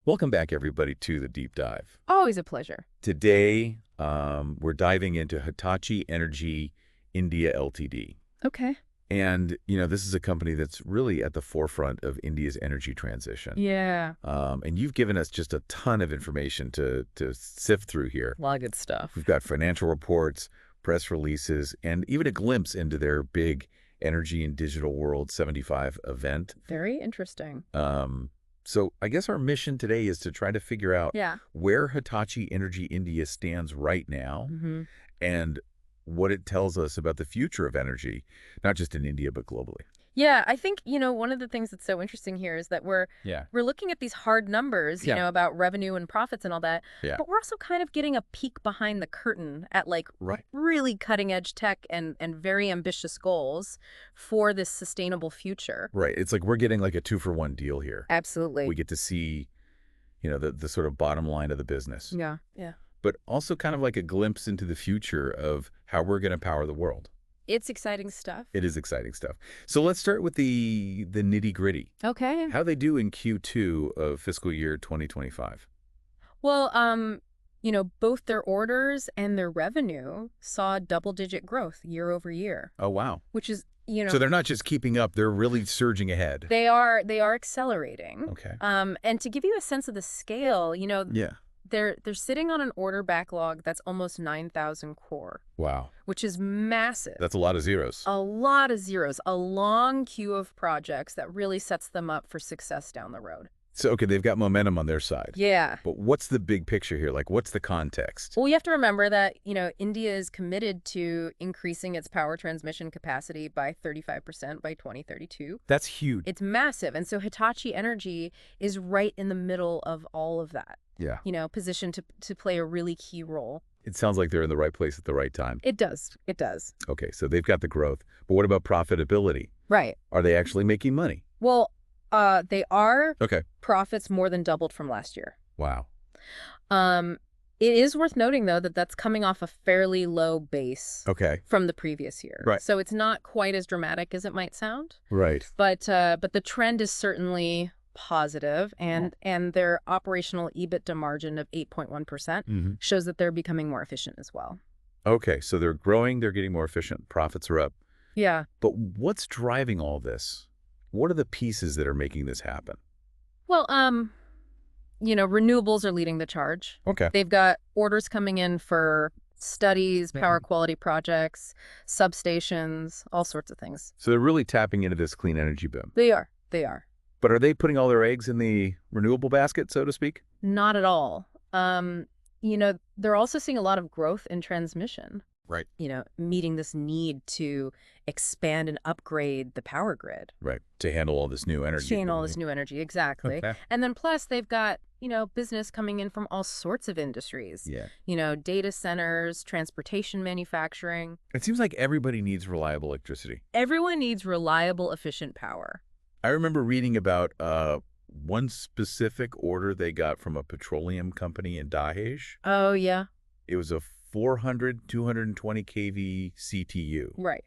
Welcome back, everybody, to the Deep Dive. Always a pleasure. Today, we're diving into Hitachi Energy India Ltd. Okay. And, this is a company that's really at the forefront of India's energy transition. Yeah. And you've given us just a ton of information to sift through here. A lot of good stuff. We've got financial reports, press releases, and even a glimpse into their big Energy and Digital World 75 event. Very interesting. So I guess our mission today is to try to figure out where Hitachi Energy India stands right now and what it tells us about the future of energy, not just in India, but globally. Yeah, I think, one of the things that's so interesting here is that we're looking at these hard numbers, about revenue and profits and all that, but we're also kind of getting a peek behind the curtain at really cutting edge tech and very ambitious goals for this sustainable future. Right. It's like we're getting like a 2-for-1 deal here. Absolutely. We get to see, the sort of bottom line of the business. Yeah. Yeah. But also kind of like a glimpse into the future of how we're going to power the world. It's exciting stuff. It is exciting stuff. So let's start with the nitty-gritty. Okay. How they do in Q2 of fiscal year 2025? Well, both their orders and their revenue saw double-digit growth year over year. Oh, wow. Which is, So they're not just keeping up, they're really surging ahead. They are accelerating. Okay. And to give you a sense of the scale, they're sitting on an order backlog that's almost 9,000 crore. Wow. Which is massive. That's a lot of zeros. A lot of zeros. A long queue of projects that really sets them up for success down the road. So, okay, they've got momentum on their side. Yeah. But what's the big picture here? Like, what's the context? Well, you have to remember that, India is committed to increasing its power transmission capacity by 35% by 2032. That's huge. It's massive. And so Hitachi Energy is right in the middle of all of that. Yeah. Positioned to play a really key role. It sounds like they're in the right place at the right time. It does. It does. Okay, so they've got the growth. But what about profitability? Right. Are they actually making money? Well, they are. Okay. Profits more than doubled from last year. Wow. It is worth noting, though, that that's coming off a fairly low base from the previous year. Right. So it's not quite as dramatic as it might sound. Right. But the trend is certainly positive, and their operational EBITDA margin of 8.1% shows that they're becoming more efficient as well. Okay, so they're growing, they're getting more efficient, profits are up. Yeah. But what's driving all this? What are the pieces that are making this happen? Well, renewables are leading the charge. Okay. They've got orders coming in for studies, power quality projects, substations, all sorts of things. So they're really tapping into this clean energy boom. They are. But are they putting all their eggs in the renewable basket, so to speak? Not at all. They're also seeing a lot of growth in transmission. Right. Meeting this need to expand and upgrade the power grid. Right. To handle all this new energy. Exactly. Okay. And then plus they've got, business coming in from all sorts of industries. Yeah. Data centers, transportation manufacturing. It seems like everybody needs reliable electricity. Everyone needs reliable, efficient power. I remember reading about one specific order they got from a petroleum company in Dahej. Oh, yeah. It was a 220 kV CTU. Right.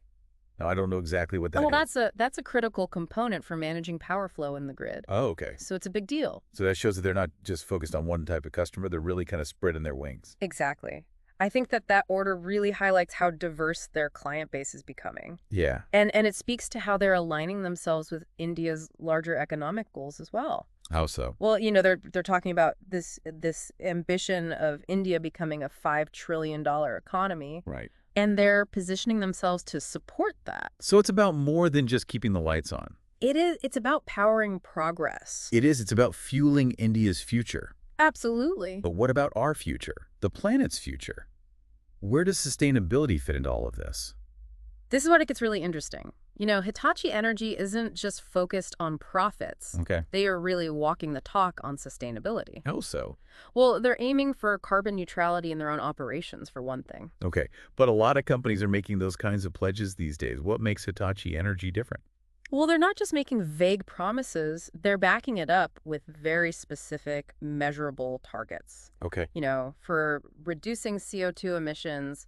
Now, I don't know exactly what that is. Well, that's a critical component for managing power flow in the grid. Oh, okay. So it's a big deal. So that shows that they're not just focused on one type of customer. They're really kind of spreading their wings. Exactly. I think that order really highlights how diverse their client base is becoming. Yeah. And it speaks to how they're aligning themselves with India's larger economic goals as well. How so? Well, they're talking about this ambition of India becoming a $5 trillion economy. Right. And they're positioning themselves to support that. So it's about more than just keeping the lights on. It is. It's about powering progress. It is. It's about fueling India's future. Absolutely. But what about our future? The planet's future? Where does sustainability fit into all of this? This is what it gets really interesting. Hitachi Energy isn't just focused on profits. Okay. They are really walking the talk on sustainability. How so? Well, they're aiming for carbon neutrality in their own operations, for one thing. Okay. But a lot of companies are making those kinds of pledges these days. What makes Hitachi Energy different? Well, they're not just making vague promises. They're backing it up with very specific, measurable targets. Okay. For reducing CO2 emissions,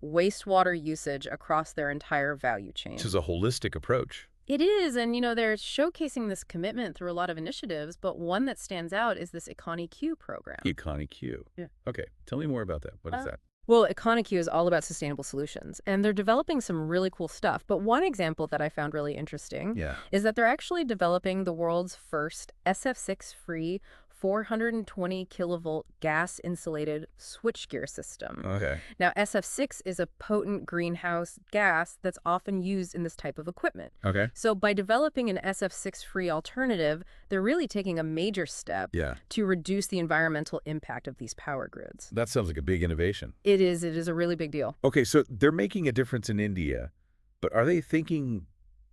wastewater usage across their entire value chain. This is a holistic approach. It is, and they're showcasing this commitment through a lot of initiatives, but one that stands out is this EconoQ program. EconoQ. Yeah. Okay, tell me more about that. What is that? Well, EconoQ is all about sustainable solutions, and they're developing some really cool stuff. But one example that I found really interesting is that they're actually developing the world's first SF6-free 420 kilovolt gas-insulated switchgear system. Okay. Now, SF6 is a potent greenhouse gas that's often used in this type of equipment. Okay. So by developing an SF6-free alternative, they're really taking a major step to reduce the environmental impact of these power grids. That sounds like a big innovation. It is. It is a really big deal. Okay, so they're making a difference in India, but are they thinking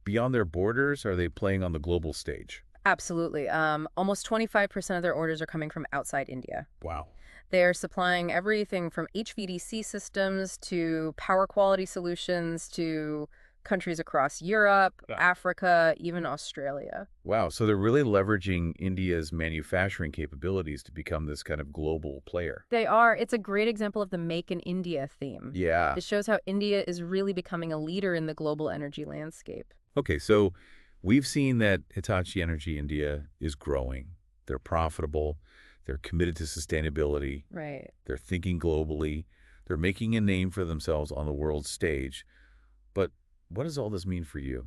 beyond their borders? Are they playing on the global stage? Absolutely. Almost 25% of their orders are coming from outside India. Wow. They're supplying everything from HVDC systems to power quality solutions to countries across Europe, Africa, even Australia. Wow. So they're really leveraging India's manufacturing capabilities to become this kind of global player. They are. It's a great example of the Make in India theme. Yeah. It shows how India is really becoming a leader in the global energy landscape. Okay, so we've seen that Hitachi Energy India is growing. They're profitable. They're committed to sustainability. Right. They're thinking globally. They're making a name for themselves on the world stage. But what does all this mean for you?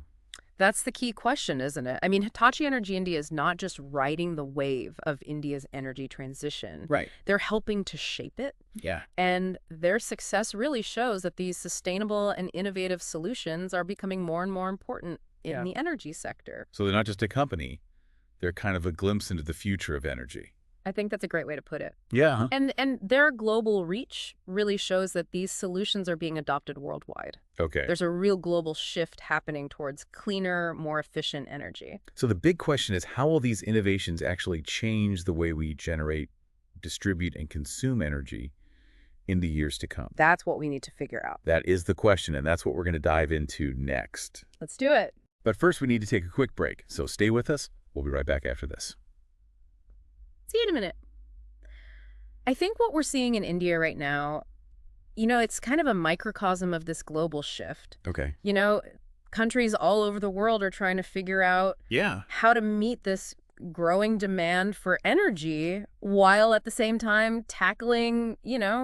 That's the key question, isn't it? I mean, Hitachi Energy India is not just riding the wave of India's energy transition. Right. They're helping to shape it. Yeah. And their success really shows that these sustainable and innovative solutions are becoming more and more important in the energy sector. So they're not just a company. They're kind of a glimpse into the future of energy. I think that's a great way to put it. Yeah. And their global reach really shows that these solutions are being adopted worldwide. Okay. There's a real global shift happening towards cleaner, more efficient energy. So the big question is, how will these innovations actually change the way we generate, distribute, and consume energy in the years to come? That's what we need to figure out. That is the question, and that's what we're going to dive into next. Let's do it. But first, we need to take a quick break, so stay with us. We'll be right back after this. See you in a minute. I think what we're seeing in India right now, it's kind of a microcosm of this global shift. Okay. Countries all over the world are trying to figure out how to meet this growing demand for energy while at the same time tackling,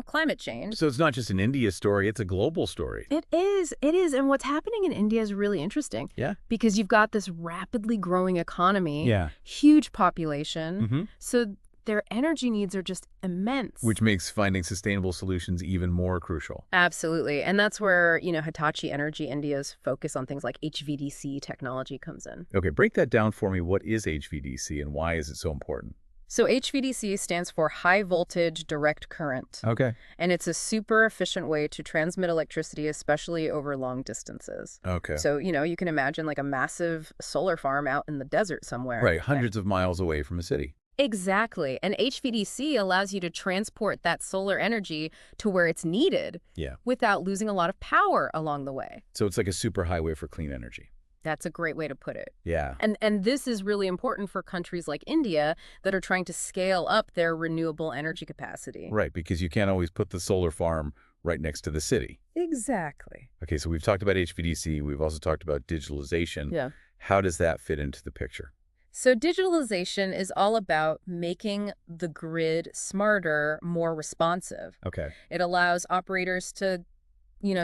climate change. So it's not just an India story, it's a global story. It is. It is. And what's happening in India is really interesting. Yeah. Because you've got this rapidly growing economy, huge population. Mm-hmm. So their energy needs are just immense. Which makes finding sustainable solutions even more crucial. Absolutely. And that's where, Hitachi Energy India's focus on things like HVDC technology comes in. Okay, break that down for me. What is HVDC and why is it so important? So HVDC stands for high voltage direct current. Okay. And it's a super efficient way to transmit electricity, especially over long distances. Okay. So, you can imagine like a massive solar farm out in the desert somewhere. Right, hundreds of miles away from a city. Exactly. And HVDC allows you to transport that solar energy to where it's needed without losing a lot of power along the way. So it's like a superhighway for clean energy. That's a great way to put it. Yeah. And this is really important for countries like India that are trying to scale up their renewable energy capacity. Right, because you can't always put the solar farm right next to the city. Exactly. Okay, so we've talked about HVDC. We've also talked about digitalization. Yeah. How does that fit into the picture? So digitalization is all about making the grid smarter, more responsive. Okay. It allows operators to,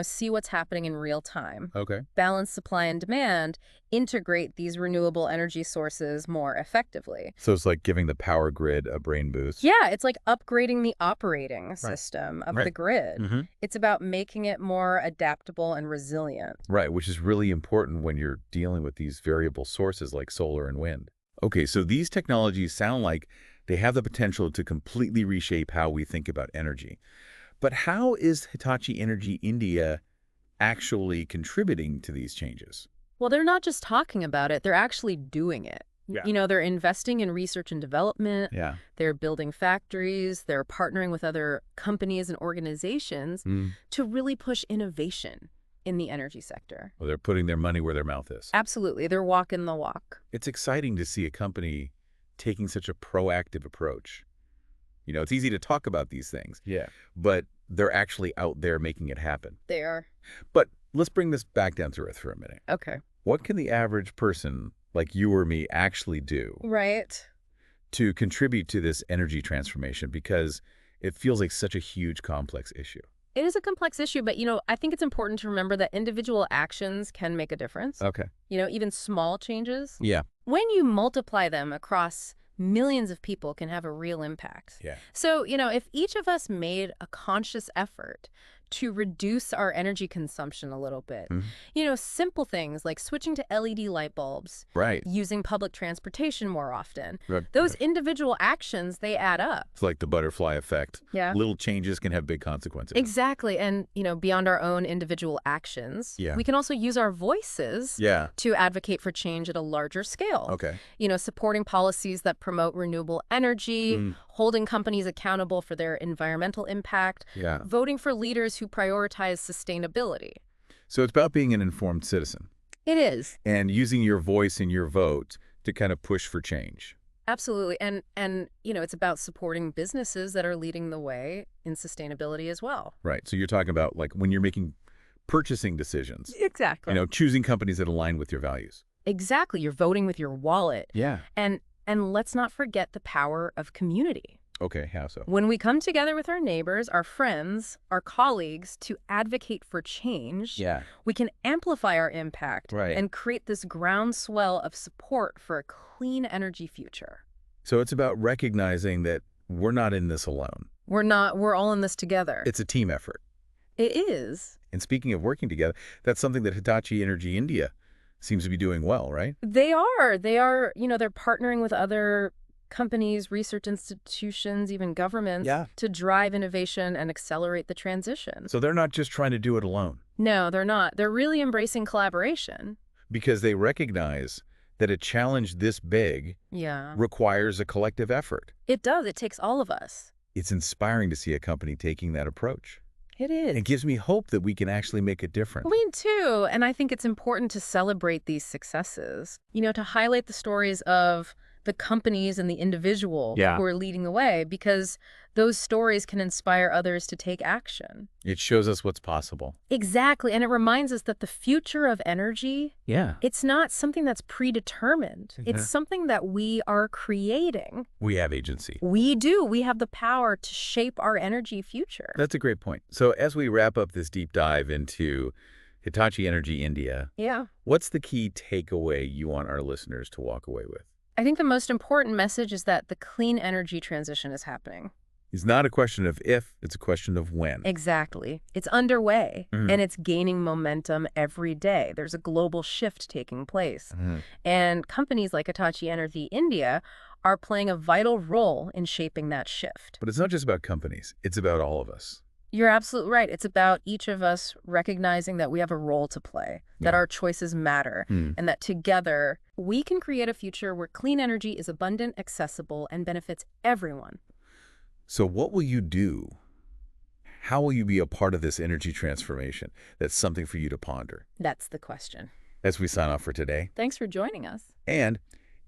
see what's happening in real time. Okay. Balance supply and demand, integrate these renewable energy sources more effectively. So it's like giving the power grid a brain boost. Yeah, it's like upgrading the operating system of the grid. Mm-hmm. It's about making it more adaptable and resilient. Right, which is really important when you're dealing with these variable sources like solar and wind. Okay, so these technologies sound like they have the potential to completely reshape how we think about energy. But how is Hitachi Energy India actually contributing to these changes? Well, they're not just talking about it, they're actually doing it. Yeah. They're investing in research and development. Yeah. They're building factories. They're partnering with other companies and organizations to really push innovation in the energy sector. Well, they're putting their money where their mouth is. Absolutely. They're walking the walk. It's exciting to see a company taking such a proactive approach. It's easy to talk about these things. Yeah. But they're actually out there making it happen. They are. But let's bring this back down to earth for a minute. Okay. What can the average person like you or me actually do Right. to contribute to this energy transformation? Because it feels like such a huge, complex issue. It is a complex issue, but, I think it's important to remember that individual actions can make a difference. Okay. Even small changes. Yeah. When you multiply them across millions of people can have a real impact. Yeah. So, if each of us made a conscious effort to reduce our energy consumption a little bit, simple things like switching to LED light bulbs, Right. using public transportation more often, Right. those individual actions, they add up. It's like the butterfly effect. Yeah. Little changes can have big consequences. Exactly. And, beyond our own individual actions, we can also use our voices to advocate for change at a larger scale. Okay. Supporting policies that promote renewable energy, holding companies accountable for their environmental impact, voting for leaders who prioritize sustainability. So it's about being an informed citizen. It is. And using your voice and your vote to kind of push for change. Absolutely. And it's about supporting businesses that are leading the way in sustainability as well. Right. So you're talking about like when you're making purchasing decisions. Exactly. Choosing companies that align with your values. Exactly. You're voting with your wallet. Yeah. And let's not forget the power of community. Okay, how so? When we come together with our neighbors, our friends, our colleagues to advocate for change, we can amplify our impact and create this groundswell of support for a clean energy future. So it's about recognizing that we're not in this alone. We're all in this together. It's a team effort. It is. And speaking of working together, that's something that Hitachi Energy India seems to be doing well, right? They are, they're partnering with other companies, research institutions, even governments to drive innovation and accelerate the transition. So they're not just trying to do it alone. No, they're not. They're really embracing collaboration. Because they recognize that a challenge this big requires a collective effort. It does. It takes all of us. It's inspiring to see a company taking that approach. It is. It gives me hope that we can actually make a difference. Me too. And I think it's important to celebrate these successes, to highlight the stories of the companies and the individual who are leading the way, because those stories can inspire others to take action. It shows us what's possible. Exactly. And it reminds us that the future of energy, it's not something that's predetermined. It's something that we are creating. We have agency. We do. We have the power to shape our energy future. That's a great point. So as we wrap up this deep dive into Hitachi Energy India, what's the key takeaway you want our listeners to walk away with? I think the most important message is that the clean energy transition is happening. It's not a question of if, it's a question of when. Exactly. It's underway, and it's gaining momentum every day. There's a global shift taking place. And companies like Hitachi Energy India are playing a vital role in shaping that shift. But it's not just about companies. It's about all of us. You're absolutely right. It's about each of us recognizing that we have a role to play, that our choices matter, and that together we can create a future where clean energy is abundant, accessible, and benefits everyone. So what will you do? How will you be a part of this energy transformation? That's something for you to ponder. That's the question. As we sign off for today. Thanks for joining us. And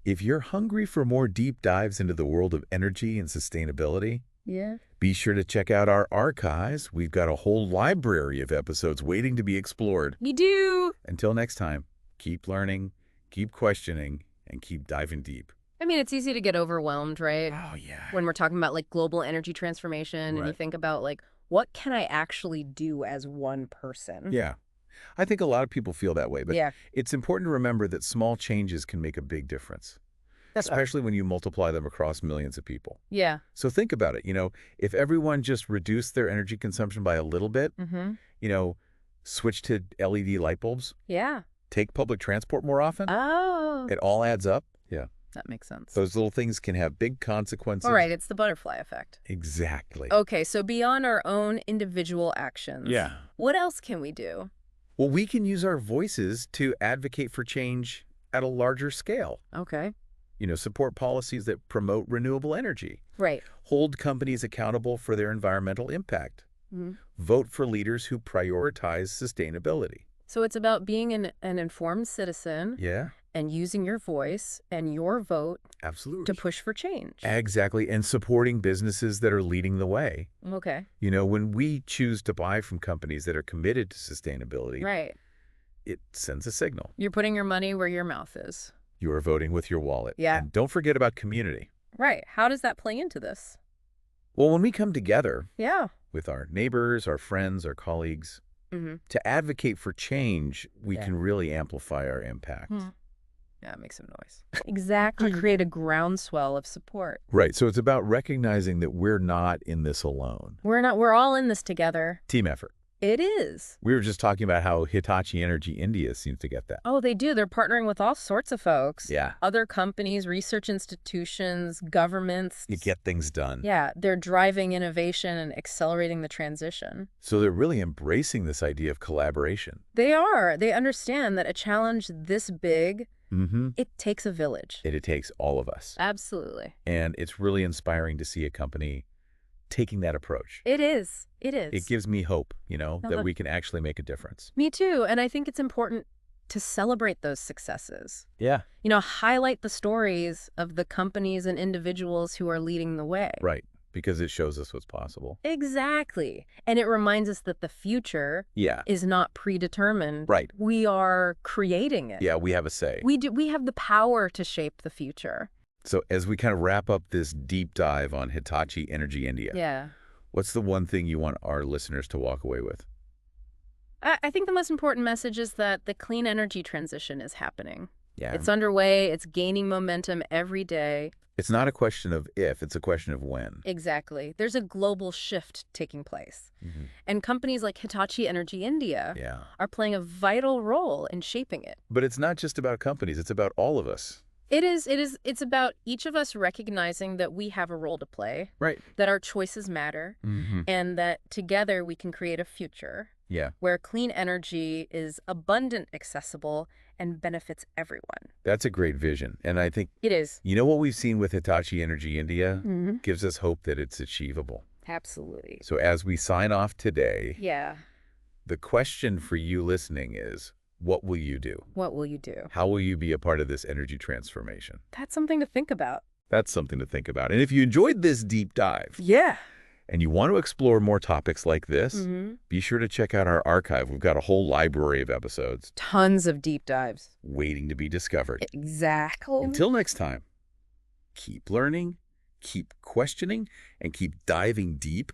if you're hungry for more deep dives into the world of energy and sustainability, be sure to check out our archives. We've got a whole library of episodes waiting to be explored. We do. Until next time, keep learning, keep questioning, and keep diving deep. I mean, it's easy to get overwhelmed, right? Oh, yeah. When we're talking about like global energy transformation and you think about like, what can I actually do as one person? Yeah. I think a lot of people feel that way, but it's important to remember that small changes can make a big difference. Especially when you multiply them across millions of people. Yeah. So think about it. If everyone just reduced their energy consumption by a little bit, switch to LED light bulbs. Yeah. Take public transport more often. Oh. It all adds up. Yeah. That makes sense. Those little things can have big consequences. All right. It's the butterfly effect. Exactly. Okay. So beyond our own individual actions, what else can we do? Well, we can use our voices to advocate for change at a larger scale. Okay. Support policies that promote renewable energy. Right. Hold companies accountable for their environmental impact. Vote for leaders who prioritize sustainability. So it's about being an informed citizen. Yeah. And using your voice and your vote. Absolutely. To push for change. Exactly. And supporting businesses that are leading the way. Okay. When we choose to buy from companies that are committed to sustainability. Right. it sends a signal. You're putting your money where your mouth is. You are voting with your wallet. Yeah. And don't forget about community. Right. How does that play into this? Well, when we come together yeah. with our neighbors, our friends, our colleagues, to advocate for change, we can really amplify our impact. Yeah, make some noise. Exactly. Create a groundswell of support. Right. So it's about recognizing that we're not in this alone. We're not. We're all in this together. Team effort. It is. We were just talking about how Hitachi Energy India seems to get that. Oh, they do. They're partnering with all sorts of folks. Yeah. Other companies, research institutions, governments. You get things done. Yeah. They're driving innovation and accelerating the transition. So they're really embracing this idea of collaboration. They are. They understand that a challenge this big, it takes a village. It takes all of us. Absolutely. And it's really inspiring to see a company taking that approach. It is. It is. It gives me hope, that we can actually make a difference. Me too. And I think it's important to celebrate those successes. Yeah. Highlight the stories of the companies and individuals who are leading the way. Right. Because it shows us what's possible. Exactly. And it reminds us that the future is not predetermined. Right. We are creating it. Yeah, we have a say. We have the power to shape the future. So as we kind of wrap up this deep dive on Hitachi Energy India, what's the one thing you want our listeners to walk away with? I think the most important message is that the clean energy transition is happening. Yeah. It's underway. It's gaining momentum every day. It's not a question of if, it's a question of when. Exactly. There's a global shift taking place. And companies like Hitachi Energy India are playing a vital role in shaping it. But it's not just about companies. It's about all of us. It is. It's about each of us recognizing that we have a role to play. Right. That our choices matter. And that together we can create a future where clean energy is abundant, accessible, and benefits everyone. That's a great vision. And I think it is. You know what we've seen with Hitachi Energy India gives us hope that it's achievable. Absolutely. So as we sign off today, the question for you listening is, what will you do? What will you do? How will you be a part of this energy transformation? That's something to think about. That's something to think about. And if you enjoyed this deep dive, and you want to explore more topics like this, be sure to check out our archive. We've got a whole library of episodes. Tons of deep dives. Waiting to be discovered. Exactly. Until next time, keep learning, keep questioning, and keep diving deep